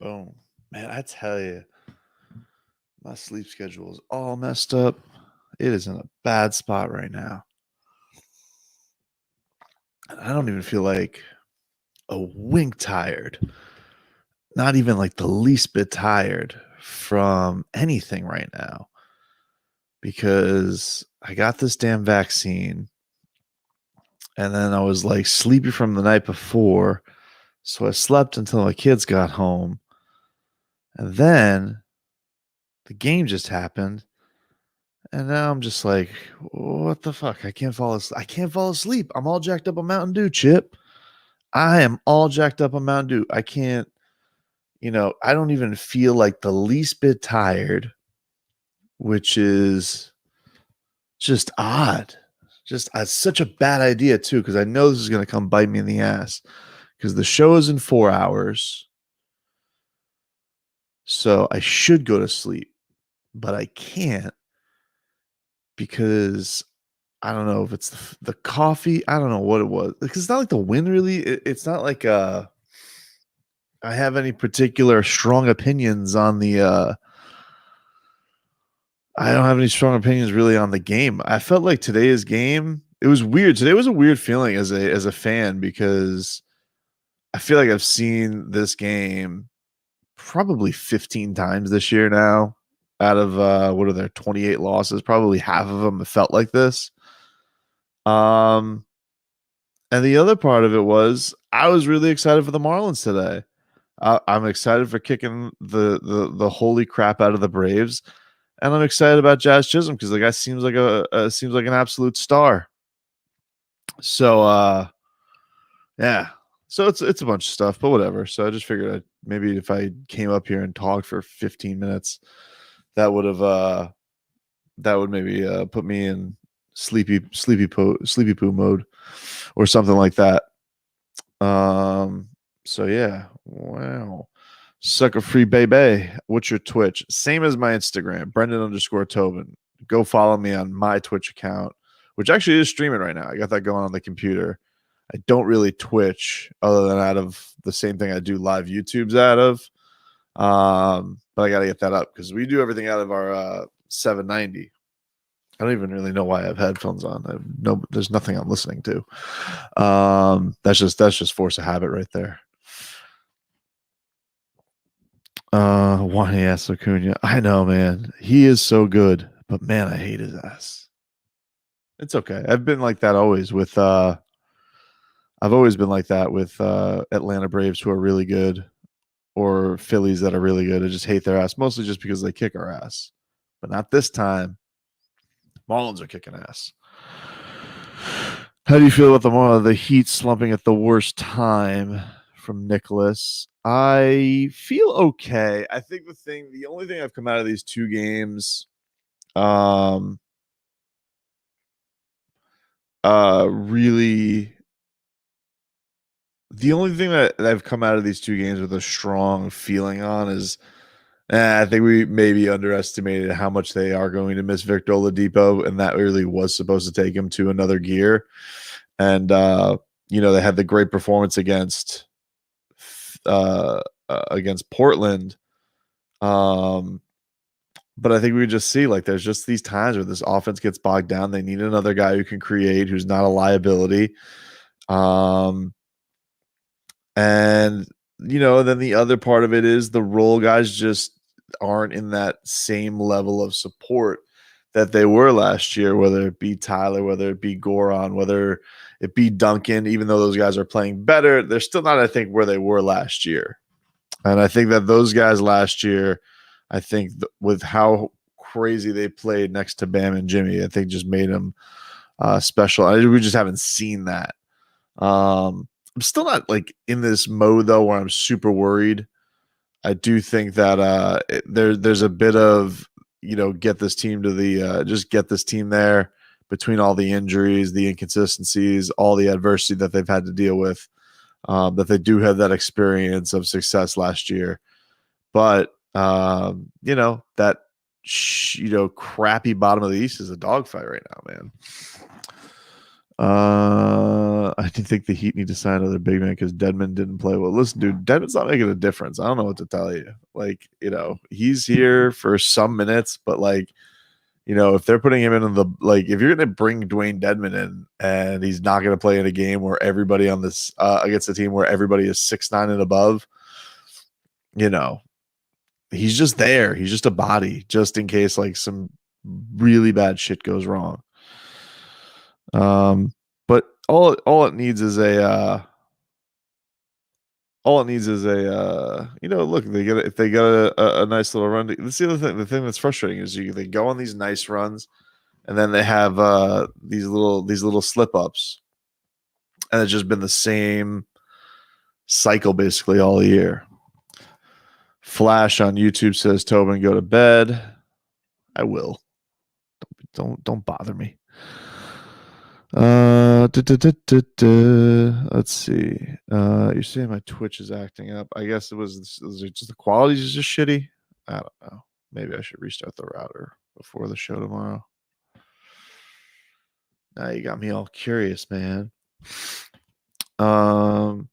Boom. Man, I tell you, my sleep schedule is all messed up. It is in a bad spot right now. And I don't even feel like a wink tired. Not even like the least bit tired from anything right now. Because I got this damn vaccine. And then I was like sleepy from the night before. So I slept until my kids got home. And then the game just happened. And now I'm just like, what the fuck? I can't fall asleep. I can't fall asleep. I'm all jacked up on Mountain Dew, Chip. I am all jacked up on Mountain Dew. I can't, I don't even feel like the least bit tired, which is just odd. Just such a bad idea, too, because I know this is going to come bite me in the ass because the show is in 4 hours. So I should go to sleep, but I can't because I don't know if it's the coffee. I don't know what it was because it's not like the wind really. It's not like I have any particular strong opinions on the. I don't have any strong opinions really on the game. I felt like today's game. It was weird. Today was a weird feeling as a fan because I feel like I've seen this game probably 15 times this year now. Out of what are there 28 losses? Probably half of them have felt like this. Um, and the other part of it was I was really excited for the Marlins today. I'm excited for kicking the holy crap out of the Braves, and I'm excited about Jazz Chisholm because the guy seems like seems like an absolute star. So yeah, so it's a bunch of stuff, but whatever. So I just figured maybe if I came up here and talked for 15 minutes, that would maybe put me in sleepy poo mode or something like that. So yeah, wow. Sucker free baby. What's your Twitch? Same as my Instagram, Brendan_Tobin. Go follow me on my Twitch account, which actually is streaming right now. I got that going on the computer. I don't really Twitch other than out of the same thing I do live YouTubes out of. But I got to get that up because we do everything out of our 790. I don't even really know why I have headphones on. There's nothing I'm listening to. That's just force of habit right there. Why ass Acuna? I know, man. He is so good, but man, I hate his ass. It's okay. I've been like that always with I've always been like that with Atlanta Braves who are really good or Phillies that are really good. I just hate their ass, mostly just because they kick our ass. But not this time. Marlins are kicking ass. How do you feel about the Heat slumping at the worst time? From Nicholas. I feel okay. I think the only thing I've come out of these two games, really, the only thing that I've come out of these two games with a strong feeling on is, I think we maybe underestimated how much they are going to miss Victor Oladipo, and that really was supposed to take him to another gear. And they had the great performance against Portland. But I think we just see like there's just these times where this offense gets bogged down. They need another guy who can create, who's not a liability. And then the other part of it is the role guys just aren't in that same level of support that they were last year, whether it be Tyler, whether it be Goran, whether it be Duncan, even though those guys are playing better, they're still not, I think, where they were last year. And I think that those guys last year, I think with how crazy they played next to Bam and Jimmy, I think just made them special. We just haven't seen that. I'm still not like in this mode though where I'm super worried. I do think that there's a bit of get this team to the just get this team there between all the injuries, the inconsistencies, all the adversity that they've had to deal with. That they do have that experience of success last year, but that crappy bottom of the East is a dogfight right now, man. I do think the Heat need to sign another big man because Dedmon didn't play well. Listen, dude, Dedmon's not making a difference. I don't know what to tell you. Like, he's here for some minutes, but like, if they're putting him in the like, if you're going to bring Dwayne Dedmon in and he's not going to play in a game where everybody on this against a team where everybody is 6'9" and above, he's just there. He's just a body, just in case like some really bad shit goes wrong. But all it needs is a look, if they get a nice little run. Let's see the thing that's frustrating is they go on these nice runs and then they have these little slip ups, and it's just been the same cycle basically all year. Flash on YouTube says, Tobin, go to bed. I will. Don't bother me. Let's see. You're saying my Twitch is acting up. I guess it was just the quality is just shitty. I don't know. Maybe I should restart the router before the show tomorrow. Now you got me all curious, man. Devin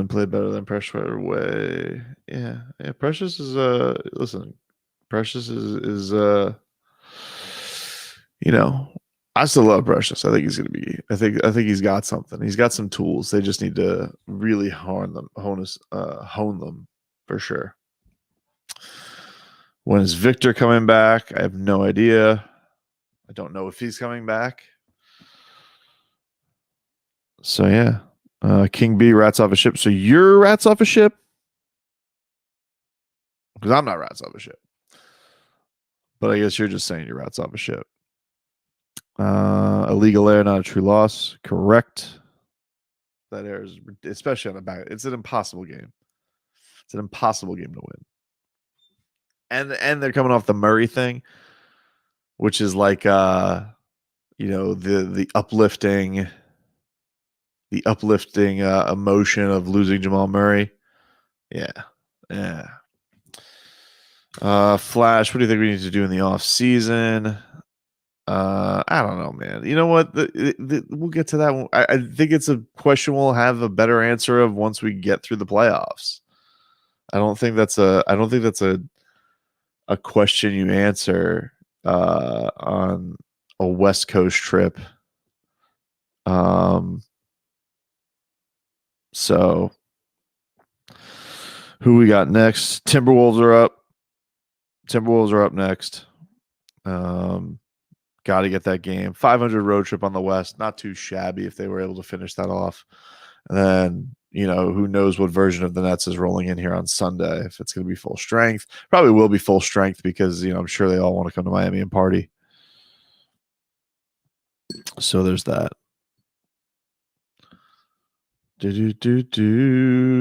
played better than Precious right away. Yeah. Precious is listen. Precious is I still love Precious. I think he's gonna be. I think he's got something. He's got some tools. They just need to really hone them for sure. When is Victor coming back? I have no idea. I don't know if he's coming back. So yeah, King B rats off a ship. So you're rats off a ship because I'm not rats off a ship. But I guess you're just saying you're rats off a ship. Illegal error, not a true loss. Correct. That error is, especially on the back. It's an impossible game. It's an impossible game to win. And they're coming off the Murray thing, which is like the uplifting emotion of losing Jamal Murray. Yeah. Flash, what do you think we need to do in the off season? I don't know, man. You know what? We'll get to that one. I think it's a question we'll have a better answer of once we get through the playoffs. I don't think that's a question you answer on a West Coast trip. So who we got next? Timberwolves are up. Timberwolves are up next. Got to get that game. 500 road trip on the West. Not too shabby if they were able to finish that off. And then, who knows what version of the Nets is rolling in here on Sunday. If it's going to be full strength. Probably will be full strength because, I'm sure they all want to come to Miami and party. So there's that.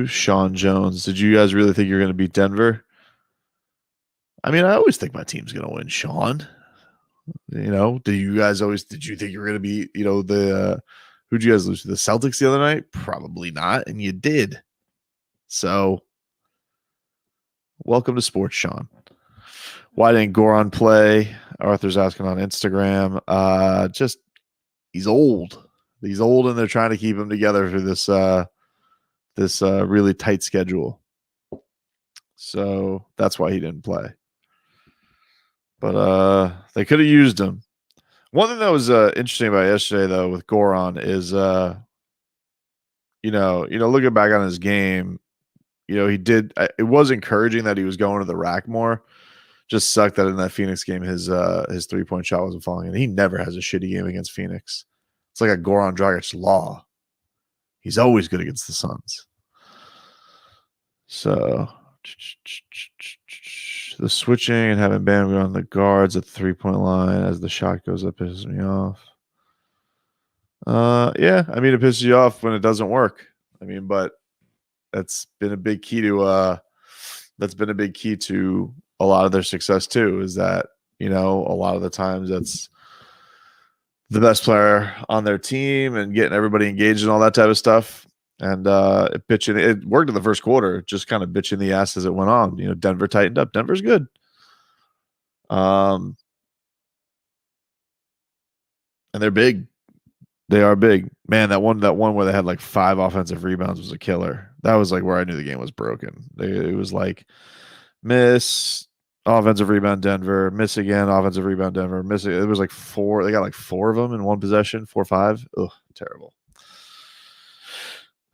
Sean Jones. Did you guys really think you're going to beat Denver? I mean, I always think my team's going to win, Sean. Did you think you were going to be, who'd you guys lose to? The Celtics the other night? Probably not. And you did. So welcome to sports, Sean. Why didn't Goran play? Arthur's asking on Instagram. Just he's old. He's old and they're trying to keep him together for this really tight schedule. So that's why he didn't play. But they could have used him. One thing that was interesting about yesterday, though, with Goran is, looking back on his game, he did. It was encouraging that he was going to the rack more. Just sucked that in that Phoenix game, his 3-point shot wasn't falling in. He never has a shitty game against Phoenix. It's like a Goran Dragic law. He's always good against the Suns. So the switching and having Bam go on the guards at the 3-point line as the shot goes up pisses me off. Yeah, I mean, it pisses you off when it doesn't work. I mean, but that's been a big key to a lot of their success too, is that, a lot of the times that's the best player on their team and getting everybody engaged and all that type of stuff. And it worked in the first quarter, just kind of bitching the ass as it went on. Denver tightened up. Denver's good. and they're big. They are big. Man, that one where they had like 5 offensive rebounds was a killer. That was like where I knew the game was broken. It was like miss, offensive rebound Denver, miss again, offensive rebound Denver, miss. It was like four. They got like 4 of them in one possession, 4 or 5. Ugh, terrible.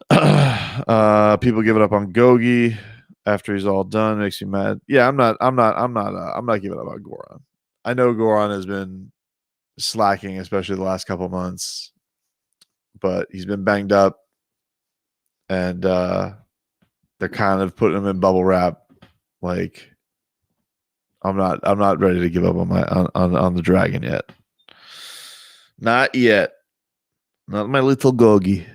People give it up on Gogi after he's all done. Makes me mad. Yeah, I'm not giving up on Goran. I know Goran has been slacking, especially the last couple months, but he's been banged up, and they're kind of putting him in bubble wrap. Like I'm not ready to give up on my on the dragon yet. Not yet. Not my little Gogi.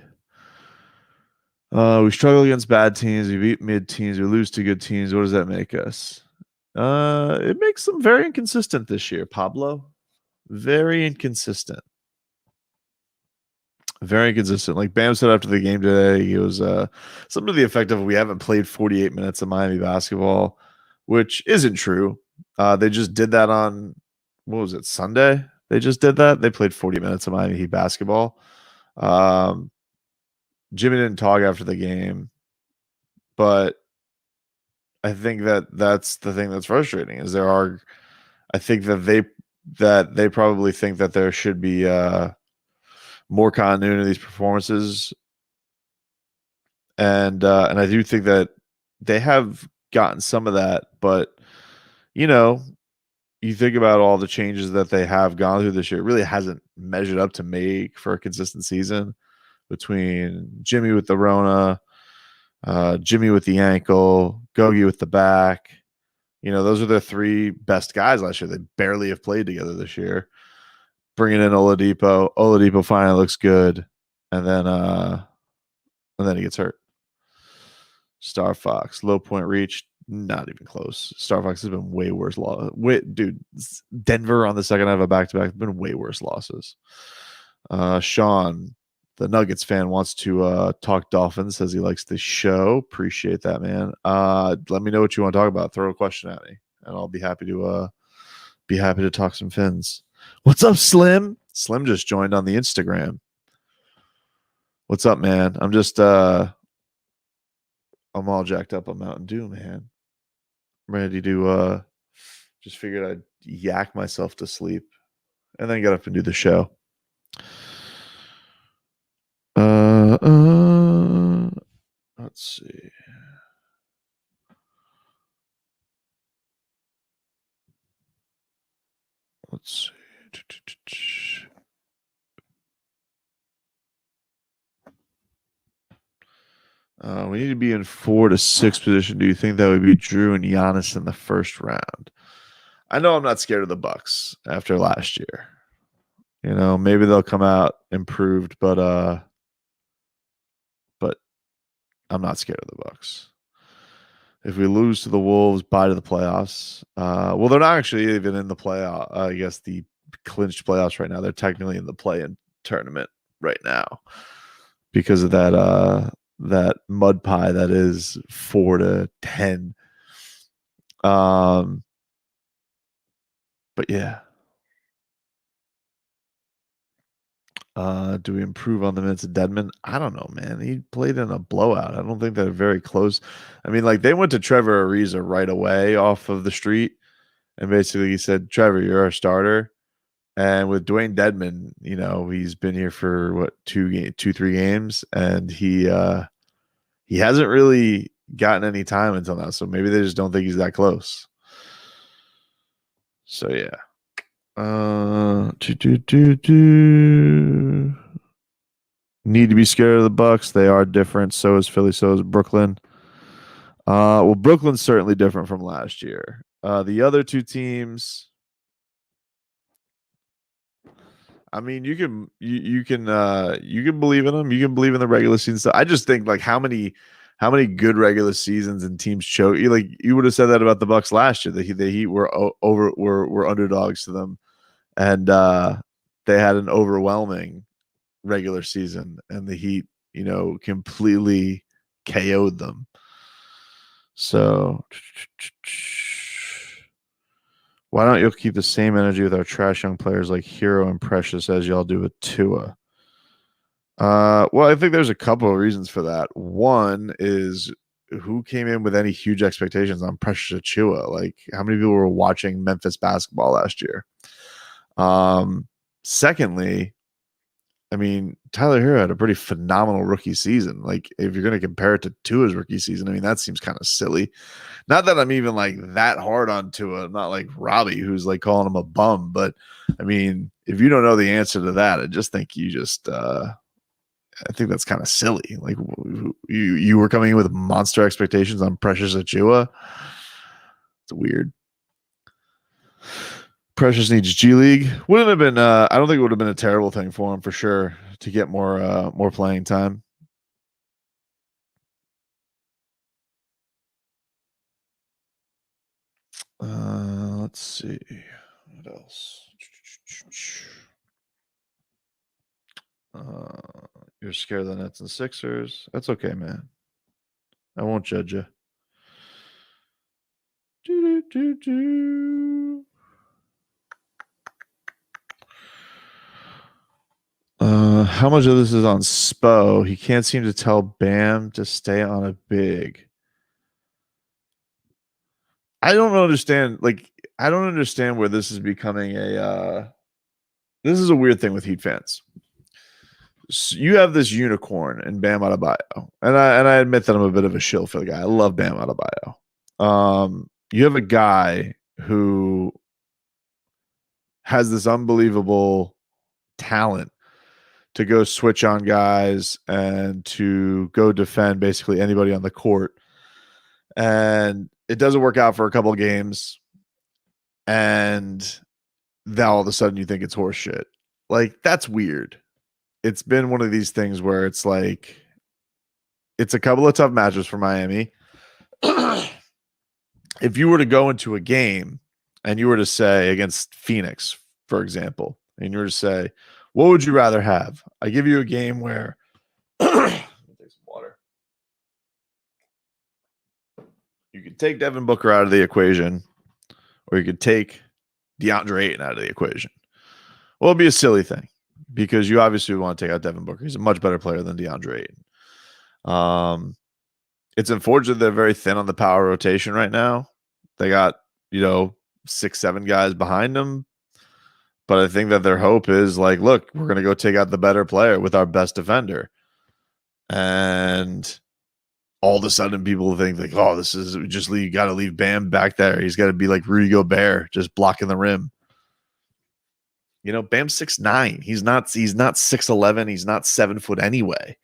We struggle against bad teams. We beat mid teams. We lose to good teams. What does that make us? It makes them very inconsistent this year, Pablo. Very inconsistent. Very inconsistent. Like Bam said after the game today, he was something to the effect of we haven't played 48 minutes of Miami basketball, which isn't true. They just did that on what was it, Sunday? They just did that. They played 40 minutes of Miami Heat basketball. Um, Jimmy didn't talk after the game, but I think that that's the thing that's frustrating is there are. I think that they probably think that there should be more continuity in these performances, and I do think that they have gotten some of that, but you know, you think about all the changes that they have gone through this year, it really hasn't measured up to make for a consistent season between Jimmy with the Rona, Jimmy with the ankle, Gogi with the back. Those are their 3 best guys last year. They barely have played together this year. Bringing in Oladipo. Oladipo finally looks good, and then he gets hurt. Star Fox, low point reached, not even close. Star Fox has been way worse. Dude, Denver on the second half of back-to-back been way worse losses. Sean, the Nuggets fan, wants to talk Dolphins, says he likes the show. Appreciate that, man. Let me know what you want to talk about. Throw a question at me, and I'll be happy to talk some Fins. What's up, Slim? Slim just joined on the Instagram. What's up, man? I'm all jacked up on Mountain Dew, man. I'm ready to just figured I'd yak myself to sleep and then get up and do the show. Let's see. Let's see. We need to be in 4 to 6 position. Do you think that would be Drew and Giannis in the first round? I know I'm not scared of the Bucks after last year. Maybe they'll come out improved, but I'm not scared of the Bucks. If we lose to the Wolves, bye to the playoffs. Well, they're not actually even in the playoff. I guess the clinched playoffs right now. They're technically in the play-in tournament right now because of that mud pie that is 4 to 10. But yeah. Do we improve on the minutes of Dedmon? I don't know, man. He played in a blowout. I don't think they're very close. I mean, like they went to Trevor Ariza right away off of the street, and basically he said, "Trevor, you're our starter." And with Dwayne Dedmon, he's been here for what 3 games, and he hasn't really gotten any time until now. So maybe they just don't think he's that close. So yeah. Need to be scared of the Bucks. They are different. So is Philly. So is Brooklyn. Well, Brooklyn's certainly different from last year. The other 2 teams, I mean, you can believe in them. You can believe in the regular season stuff. I just think like how many good regular seasons and teams choke. You would have said that about the Bucks last year. The Heat were underdogs to them, and they had an overwhelming regular season, and the Heat, completely KO'd them. So Why don't you keep the same energy with our trash young players like Hero and Precious as y'all do with Tua? Well, I think there's a couple of reasons for that. One is who came in with any huge expectations on Precious Achua? Like, how many people were watching Memphis basketball last year? Secondly, I mean, Tyler Hero had a pretty phenomenal rookie season. Like, if you're going to compare it to Tua's rookie season, I mean, that seems kind of silly. Not that I'm even like that hard on Tua. I'm not like Robbie, who's like calling him a bum. But I mean, if you don't know the answer to that, I just think I think that's kind of silly. Like, you were coming in with monster expectations on Precious Achua. It's weird. Precious needs G League. Wouldn't have been. I don't think it would have been a terrible thing for him for sure to get more playing time. Let's see what else. You're scared of the Nets and Sixers. That's okay, man. I won't judge you. How much of this is on Spo? He can't seem to tell Bam to stay on a big. I don't understand. Like, I don't understand where this is becoming a. This is a weird thing with Heat fans. So you have this unicorn in Bam Adebayo, and I admit that I'm a bit of a shill for the guy. I love Bam Adebayo. You have a guy who has this unbelievable talent to go switch on guys and to go defend basically anybody on the court. And it doesn't work out for a couple of games. And now all of a sudden you think it's horseshit. Like, that's weird. It's been one of these things where it's like, it's a couple of tough matches for Miami. If you were to go into a game and you were to say against Phoenix, for example, and you were to say, what would you rather have? I give you a game where take some water. You could take Devin Booker out of the equation, or you could take DeAndre Ayton out of the equation. Well, it'd be a silly thing because you obviously want to take out Devin Booker. He's a much better player than DeAndre Ayton. It's unfortunate they're very thin on the power rotation right now. They got, 6, 7 guys behind them. But I think that their hope is like, look, we're going to go take out the better player with our best defender. And all of a sudden people think like, oh, this is just you got to leave Bam back there. He's got to be like Rudy Gobert, just blocking the rim. Bam's 6'9". He's not 6'11". He's not 7 foot anyway.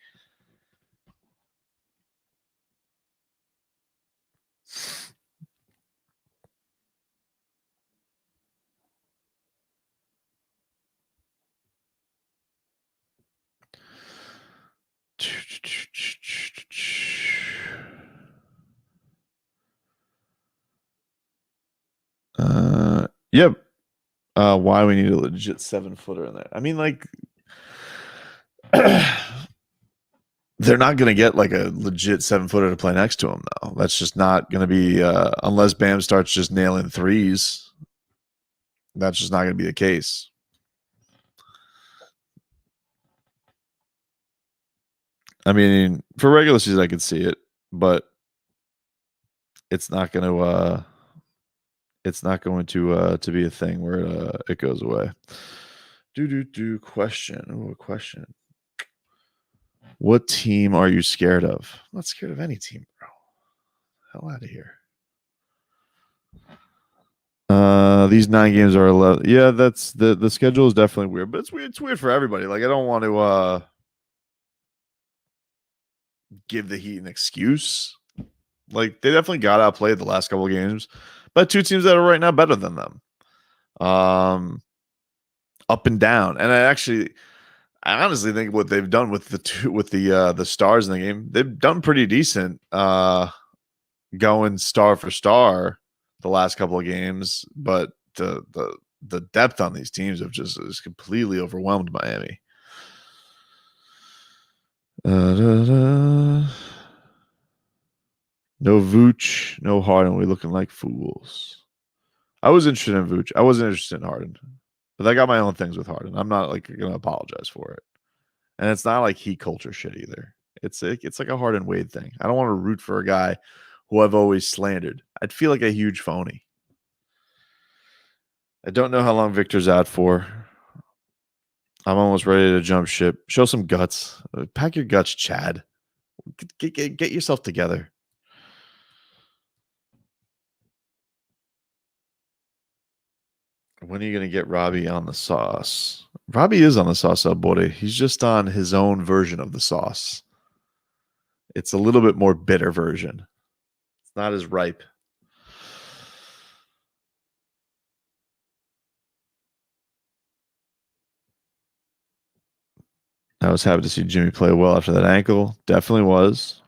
Yep. Why we need a legit 7-footer in there. I mean, like, they're not going to get like a legit 7-footer to play next to him, though. That's just not going to be, unless Bam starts just nailing threes. That's just not going to be the case. I mean, for regular season, I could see it, but it's not going to. It's not going to be a thing where it goes away. Question. Oh, a question. What team are you scared of? I'm not scared of any team, bro. Hell out of here. These 9 games are 11. Yeah, that's the schedule is definitely weird, but it's weird. It's weird for everybody. Like, I don't want to give the Heat an excuse. Like, they definitely got outplayed the last couple of games, but 2 teams that are right now better than them. Up and down. And I honestly think what they've done with the stars in the game, they've done pretty decent going star for star the last couple of games, but the depth on these teams have just is completely overwhelmed Miami. No Vooch, no Harden. We looking like fools. I was interested in Vooch. I wasn't interested in Harden, but I got my own things with Harden. I'm not like going to apologize for it, and it's not like heat culture shit either. It's like a Harden Wade thing. I don't want to root for a guy who I've always slandered. I'd feel like a huge phony. I don't know how long Victor's out for. I'm almost ready to jump ship. Show some guts. Pack your guts, Chad. Get yourself together. When are you going to get Robbie on the sauce? Robbie is on the sauce, buddy. He's just on his own version of the sauce. It's a little bit more bitter version. It's not as ripe. I was happy to see Jimmy play well after that ankle. Definitely was.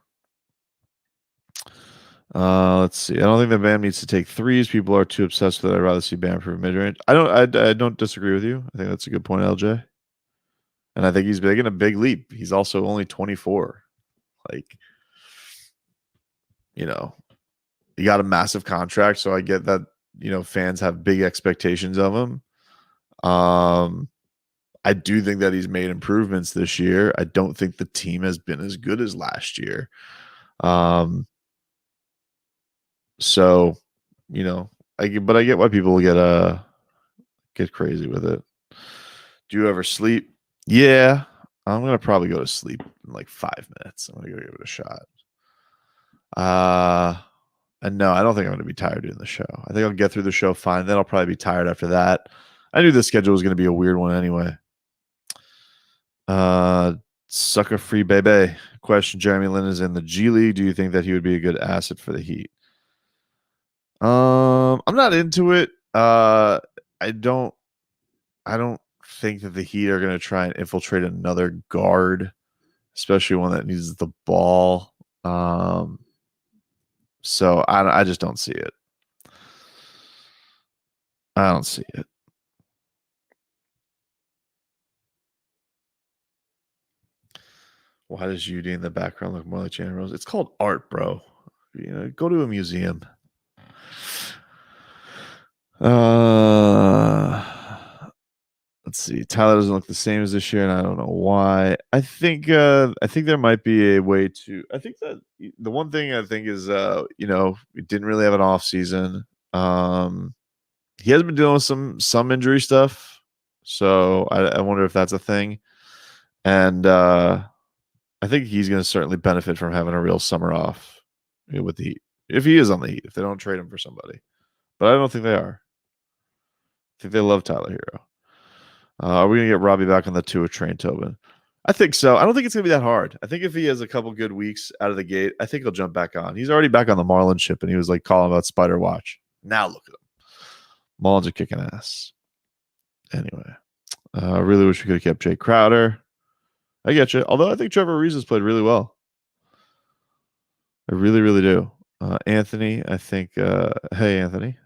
Let's see. I don't think that Bam needs to take threes. People are too obsessed with it. I'd rather see Bam for mid range. I don't disagree with you. I think that's a good point, LJ. And I think he's making a big leap. He's also only 24. Like, you know, he got a massive contract, so I get that, fans have big expectations of him. I do think that he's made improvements this year. I don't think the team has been as good as last year. So, I get why people get crazy with it. Do you ever sleep? Yeah, I'm gonna probably go to sleep in like 5 minutes. I'm gonna go give it a shot. And no, I don't think I'm gonna be tired doing the show. I think I'll get through the show fine. Then I'll probably be tired after that. I knew the schedule was gonna be a weird one anyway. Sucker free baby. Question: Jeremy Lin is in the G League. Do you think that he would be a good asset for the Heat? I'm not into it. I don't think that the Heat are going to try and infiltrate another guard, especially one that needs the ball. So I just don't see it. I don't see it. Why does Judy in the background look more like Jalen Rose? It's called art, bro. Go to a museum. Let's see. Tyler doesn't look the same as this year, and I don't know why. I think there might be a way to. I think that the one thing I think is, we didn't really have an off season. He has been dealing with some injury stuff, so I wonder if that's a thing. And I think he's going to certainly benefit from having a real summer off with the Heat. If he is on the Heat, if they don't trade him for somebody, but I don't think they are. I think they love Tyler Hero. Are we going to get Robbie back on the 2 with Train Tobin? I think so. I don't think it's going to be that hard. I think if he has a couple good weeks out of the gate, I think he'll jump back on. He's already back on the Marlins ship, and he was like calling about Spider Watch. Now look at him. Marlins are kicking ass. Anyway, I really wish we could have kept Jay Crowder. I get you. Although I think Trevor Ariza has played really well. I really, really do. Anthony, I think. Hey, Anthony.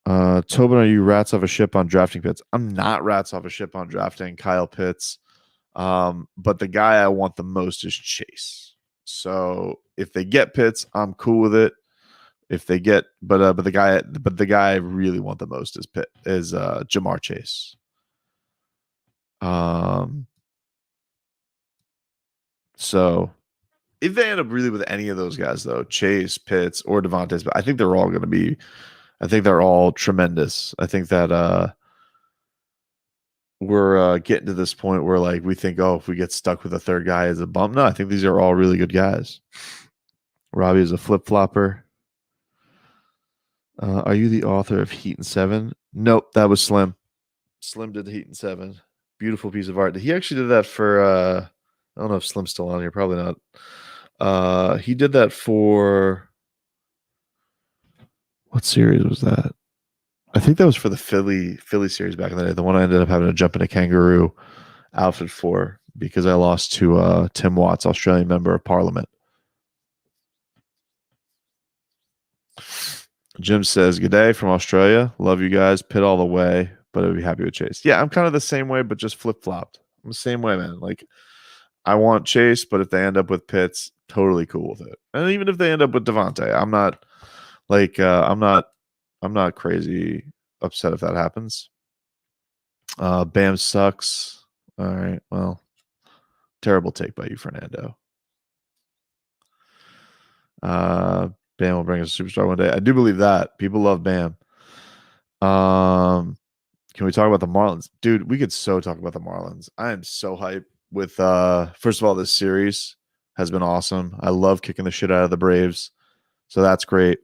Tobin, are you rats off a ship on drafting Pitts? I'm not rats off a ship on drafting Kyle Pitts. But the guy I want the most is Chase. So if they get Pitts, I'm cool with it. If they get, but the guy I really want the most is Jamar Chase. So if they end up really with any of those guys, though, Chase, Pitts, or Devontae's, but I think they're all going to be. I think they're all tremendous. I think that we're getting to this point where like we think, if we get stuck with a third guy as a bump. No, I think these are all really good guys. Robbie is a flip flopper. Are you the author of Heat and 7? Nope, that was Slim. Slim did the Heat and 7. Beautiful piece of art. He actually did that for. I don't know if Slim's still on here. Probably not. He did that for. What series was that? I think that was for the Philly series back in the day. The one I ended up having to jump in a kangaroo outfit for because I lost to Tim Watts, Australian member of Parliament. Jim says, "Good day from Australia. Love you guys. Pit all the way, but I'd be happy with Chase." Yeah, I'm kind of the same way, but just flip flopped. I'm the same way, man. Like, I want Chase, but if they end up with Pitts, totally cool with it. And even if they end up with Devontae, I'm not I'm not crazy upset if that happens. Bam sucks. All right. Well, terrible take by you, Fernando. Uh, Bam will bring us a superstar one day. I do believe that. People love Bam. Can we talk about the Marlins? Dude, we could so talk about the Marlins. I am so hyped with first of all, this series has been awesome. I love kicking the shit out of the Braves. So that's great.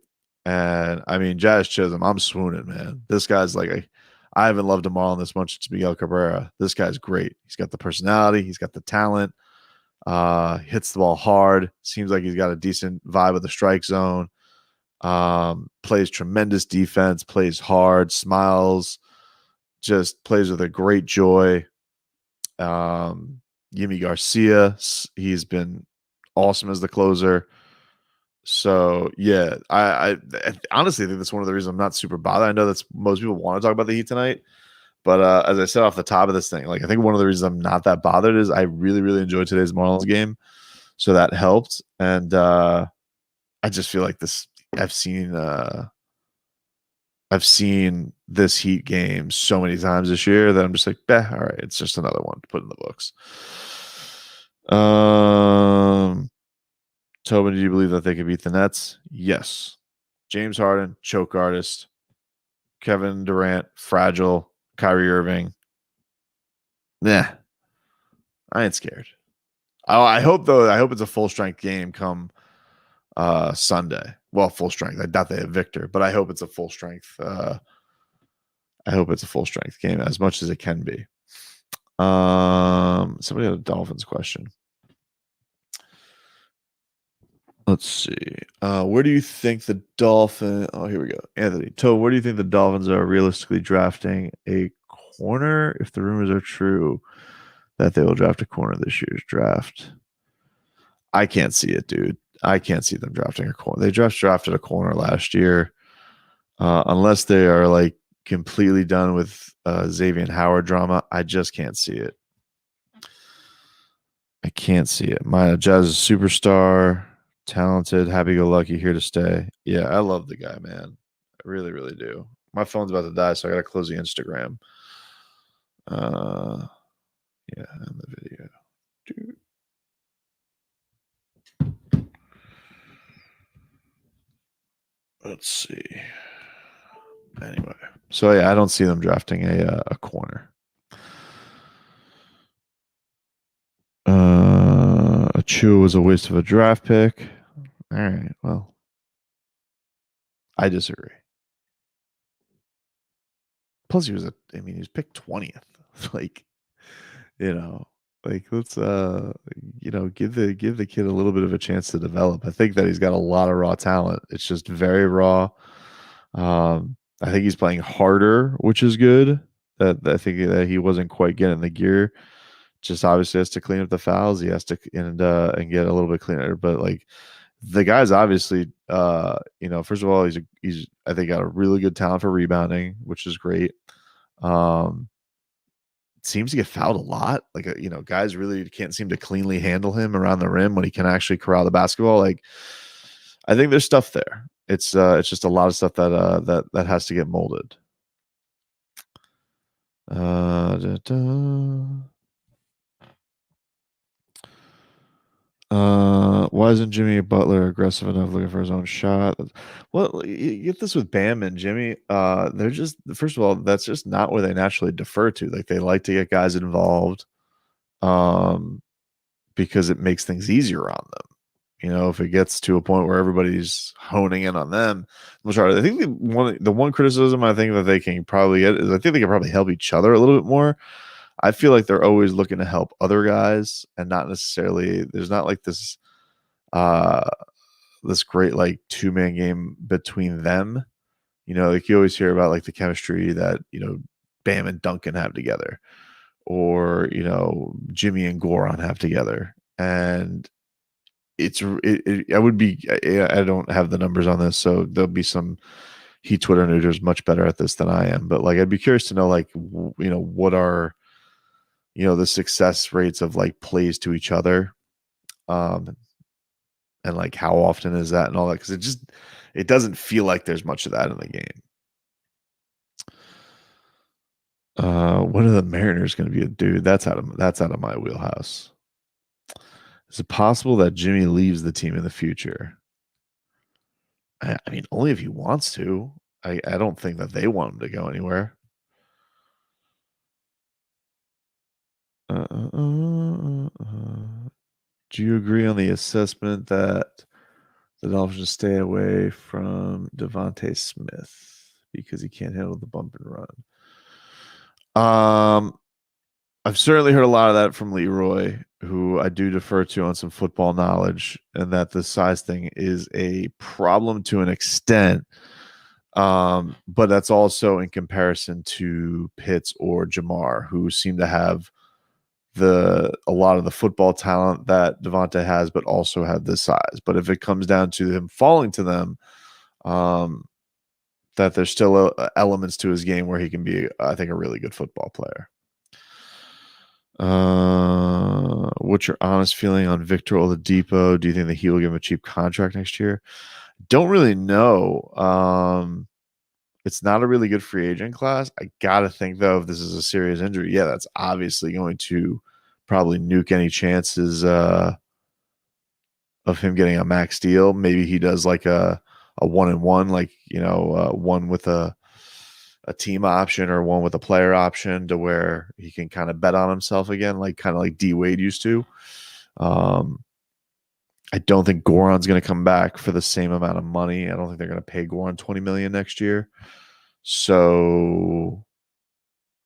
And I mean, Jazz Chisholm, I'm swooning, man. This guy's like I haven't loved a Marlin this much. It's Miguel Cabrera. This guy's great. He's got the personality, he's got the talent. Hits the ball hard. Seems like he's got a decent vibe of the strike zone. Plays tremendous defense, plays hard, smiles, just plays with a great joy. Yimi Garcia, he's been awesome as the closer. So yeah, I honestly think that's one of the reasons I'm not super bothered. I know that's most people want to talk about the Heat tonight, but as I said off the top of this thing, like I think one of the reasons I'm not that bothered is I really, really enjoyed today's Marlins game, so that helped. And I just feel like this. I've seen this Heat game so many times this year that I'm just like, all right, it's just another one to put in the books. Tobin, do you believe that they could beat the Nets? Yes. James Harden, choke artist. Kevin Durant, fragile. Kyrie Irving. Nah, I ain't scared. I hope though. I hope it's a full strength game come Sunday. Well, full strength. I doubt they have Victor, but I hope it's a full strength. I hope it's a full strength game as much as it can be. Somebody had a Dolphins question. Let's see. Where do you think the Dolphins? Oh, here we go. Anthony, where do you think the Dolphins are realistically drafting a corner if the rumors are true that they will draft a corner this year's draft? I can't see it, dude. I can't see them drafting a corner. They just drafted a corner last year. Unless they are like completely done with Xavier Howard drama, I just can't see it. I can't see it. My Jazz is a superstar, talented, happy-go-lucky, here to stay. Yeah, I love the guy, man. I really, really do. My phone's about to die, so I gotta close the Instagram. Yeah, and the video. Dude. Let's see. Anyway, so yeah, I don't see them drafting a corner. Achua was a waste of a draft pick. All right, well, I disagree. Plus, he was picked 20th. Like, let's give the kid a little bit of a chance to develop. I think that he's got a lot of raw talent. It's just very raw. I think he's playing harder, which is good. That I think that he wasn't quite getting the gear. Just obviously has to clean up the fouls. He has to and get a little bit cleaner. But like the guy's obviously, first of all, he's I think got a really good talent for rebounding, which is great. Seems to get fouled a lot. Like guys really can't seem to cleanly handle him around the rim when he can actually corral the basketball. Like I think there's stuff there. It's just a lot of stuff that has to get molded. Why isn't Jimmy Butler aggressive enough looking for his own shot? Well, you get this with Bam and Jimmy. They're just, first of all, that's just not where they naturally defer to. Like they like to get guys involved, because it makes things easier on them. If it gets to a point where everybody's honing in on them, I think the one criticism I think that they can probably get is I think they can probably help each other a little bit more. I feel like they're always looking to help other guys and not necessarily, there's not like this this great like two-man game between them. Like you always hear about like the chemistry that Bam and Duncan have together, or Jimmy and Goron have together. And I would be, I don't have the numbers on this, so there'll be some Heat Twitter neuters much better at this than I am. But like I'd be curious to know like what are the success rates of like plays to each other, and like how often is that and all that, because it doesn't feel like there's much of that in the game. When are the Mariners going to be a dude? That's out of my wheelhouse. Is it possible that Jimmy leaves the team in the future? I mean, only if he wants to. I don't think that they want him to go anywhere. Uh, uh, uh, uh. Do you agree on the assessment that the Dolphins should stay away from Devontae Smith because he can't handle the bump and run? I've certainly heard a lot of that from Leroy, who I do defer to on some football knowledge, and that the size thing is a problem to an extent. But that's also in comparison to Pitts or Jamar, who seem to have a lot of the football talent that Devontae has, but also have the size. But if it comes down to him falling to them, um, that there's still elements to his game where he can be, I think, a really good football player. What's your honest feeling on Victor Oladipo? Do you think that he will give him a cheap contract next year? Don't really know. It's not a really good free agent class. I gotta think though, if this is a serious injury, yeah, that's obviously going to probably nuke any chances of him getting a max deal. Maybe he does like a 1-and-1, like one with a team option or one with a player option, to where he can kind of bet on himself again, like kind of like D Wade used to. I don't think Goron's going to come back for the same amount of money. I don't think they're going to pay Goron $20 million next year. So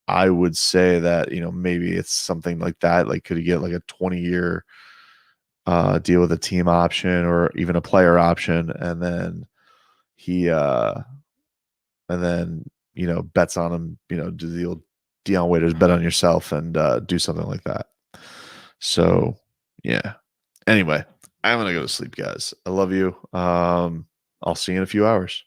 I would say that, maybe it's something like that. Like, could he get like a 20-year deal with a team option or even a player option, and then he bets on him, do the old Dion Waiters bet on yourself and do something like that. So yeah. Anyway, I'm gonna go to sleep, guys. I love you. I'll see you in a few hours.